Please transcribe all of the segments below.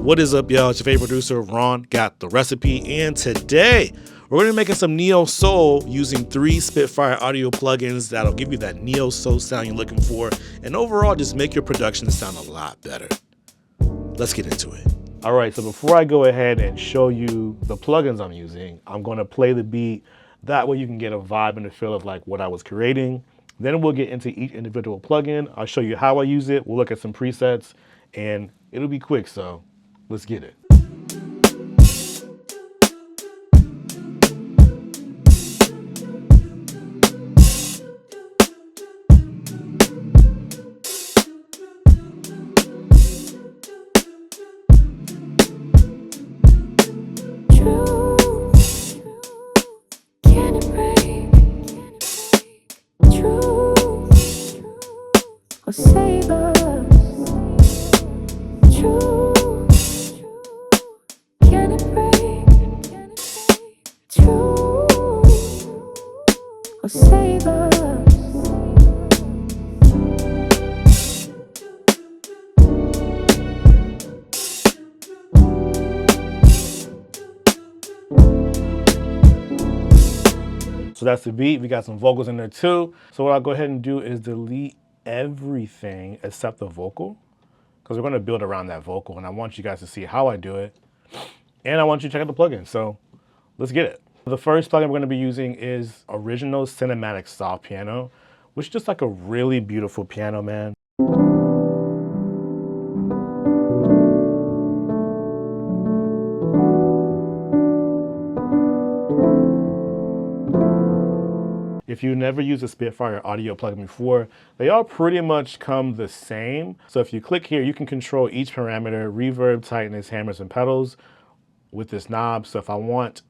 What is up, y'all? It's your favorite producer, Ron, got the recipe, and today we're going to be making some neo soul using 3 Spitfire audio plugins that'll give you that neo soul sound you're looking for, and overall just make your production sound a lot better. Let's get into it. All right, so before I go ahead and show you the plugins I'm using, I'm going to play the beat. That way you can get a vibe and a feel of like what I was creating. Then we'll get into each individual plugin. I'll show you how I use it. We'll look at some presets, and it'll be quick, so let's get it. Save us. True. Can it break? True. Or save us. So that's the beat. We got some vocals in there too. So what I'll go ahead and do is delete everything except the vocal, because we're going to build around that vocal, and I want you guys to see how I do it, and I want you to check out the plugin. So let's get it. The first plugin we're going to be using is Original Cinematic Soft Piano, which is just like a really beautiful piano, man. If you've never used a Spitfire audio plugin before, they all pretty much come the same. So if you click here, you can control each parameter: reverb, tightness, hammers, and pedals with this knob. So if I want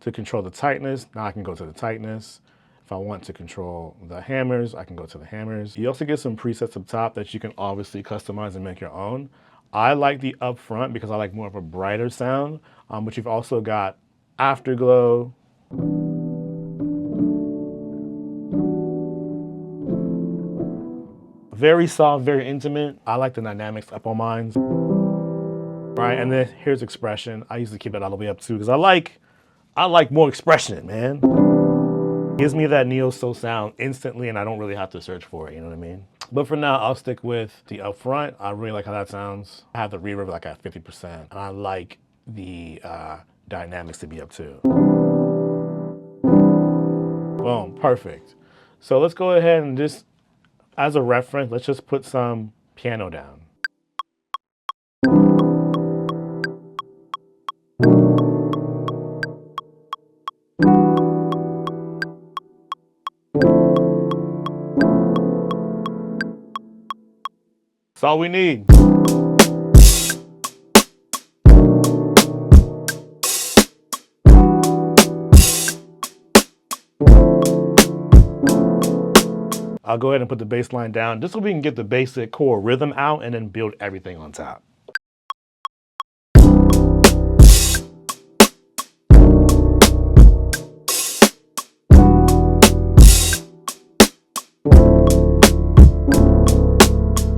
to control the tightness, now I can go to the tightness. If I want to control the hammers, I can go to the hammers. You also get some presets up top that you can obviously customize and make your own. I like the upfront because I like more of a brighter sound, but you've also got afterglow. Very soft, very intimate. I like the dynamics up on mine. Right, and then here's expression. I usually keep it all the way up too, because I like more expression, man. Gives me that neo soul sound instantly, and I don't really have to search for it, you know what I mean? But for now, I'll stick with the upfront. I really like how that sounds. I have the reverb like at 50%, and I like the dynamics to be up too. Boom, perfect. So let's go ahead and just, as a reference, let's just put some piano down. That's all we need. I'll go ahead and put the bass line down just so we can get the basic core rhythm out and then build everything on top.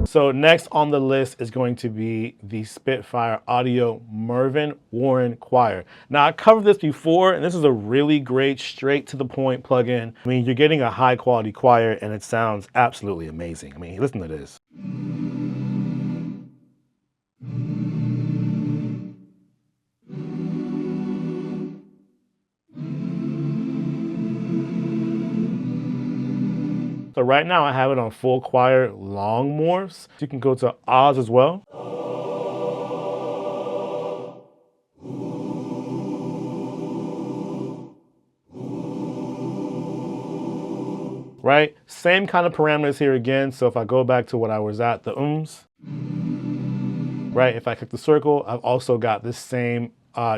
So next on the list is going to be the Spitfire Audio Mervyn Warren Choir. Now I covered this before, and this is a really great straight to the point plugin. I mean, you're getting a high quality choir and it sounds absolutely amazing. I mean, listen to this. So right now I have it on full choir long morphs. You can go to Oz as well. Right, same kind of parameters here again. So if I go back to what I was at, the ums, right? If I click the circle, I've also got this same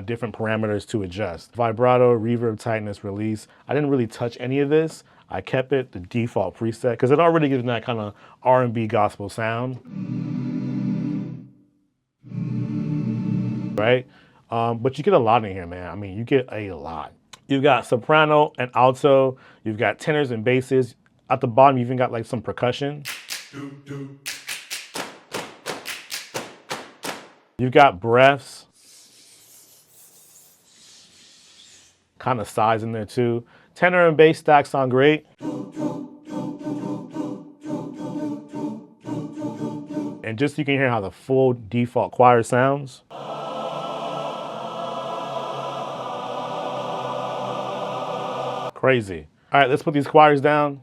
different parameters to adjust. Vibrato, reverb, tightness, release. I didn't really touch any of this. I kept it the default preset because it already gives me that kind of R&B gospel sound. Right? But you get a lot in here, man. I mean, you get a lot. You've got soprano and alto. You've got tenors and basses. At the bottom, you even got like some percussion. You You've got breaths, kind of sighs in there too. Tenor and bass stacks sound great. And just so you can hear how the full default choir sounds. Crazy. All right, let's put these choirs down.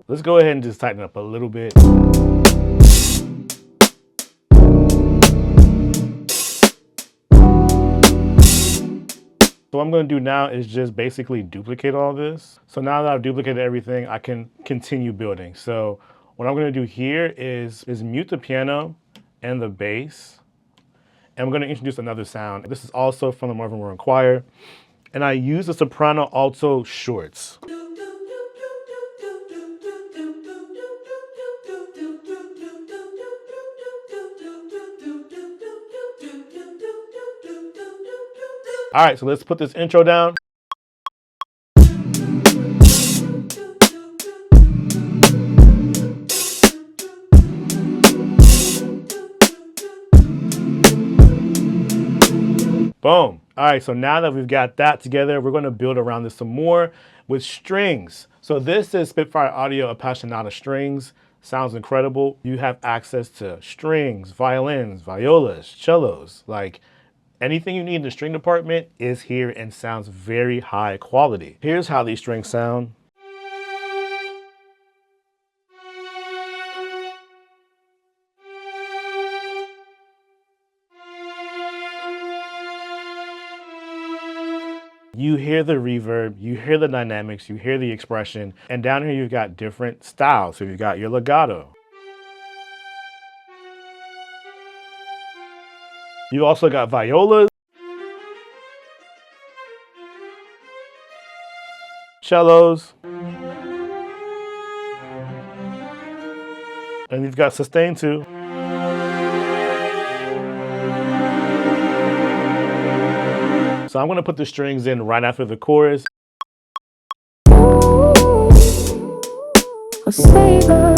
Let's go ahead and just tighten up a little bit. So what I'm going to do now is just basically duplicate all this. So now that I've duplicated everything, I can continue building. So what I'm going to do here is mute the piano and the bass. And I'm going to introduce another sound. This is also from the Mervyn Warren Choir. And I use the soprano alto shorts. All right, so let's put this intro down. Boom. All right, so now that we've got that together, we're going to build around this some more with strings. So this is Spitfire Audio Appassionata Strings. Sounds incredible. You have access to strings, violins, violas, cellos, like anything you need in the string department is here and sounds very high quality. Here's how these strings sound. You hear the reverb, you hear the dynamics, you hear the expression, and down here you've got different styles. So you've got your legato. You also got violas, cellos, and you've got sustain too. So I'm going to put the strings in right after the chorus. Save us.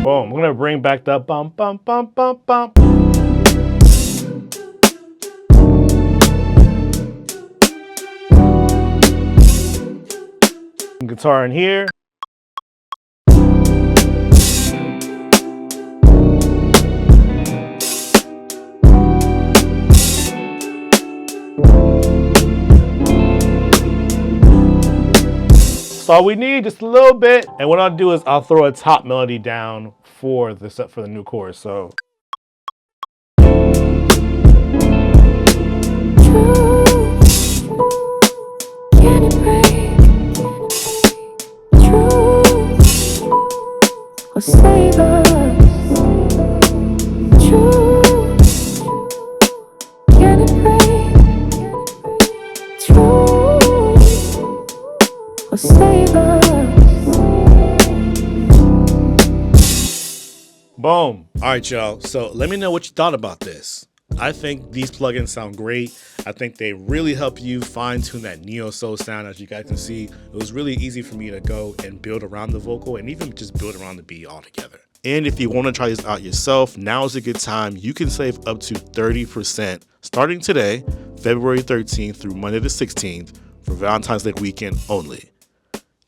Boom. We're going to bring back the bum, bum, bum, bum, bum. Guitar in here. That's all we need, just a little bit. And what I'll do is I'll throw a top melody down for the new chorus. So Save us. True. Can it break? True. Save us. boom. All right, y'all. So let me know what you thought about this. I think these plugins sound great. I think they really help you fine tune that neo soul sound. As you guys can see, it was really easy for me to go and build around the vocal and even just build around the beat altogether. And if you want to try this out yourself, now is a good time. You can save up to 30% starting today, February 13th through Monday the 16th for Valentine's Day weekend only.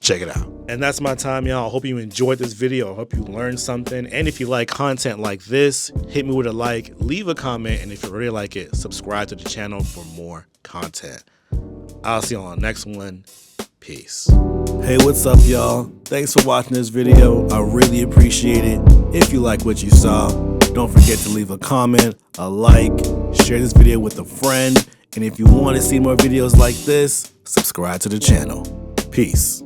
Check it out. And that's my time, y'all. I hope you enjoyed this video. I hope you learned something. And if you like content like this, hit me with a like, leave a comment, and if you really like it, subscribe to the channel for more content. I'll see you on the next one. Peace. Hey, what's up, y'all? Thanks for watching this video. I really appreciate it. If you like what you saw, don't forget to leave a comment, a like, share this video with a friend, and if you want to see more videos like this, subscribe to the channel. Peace.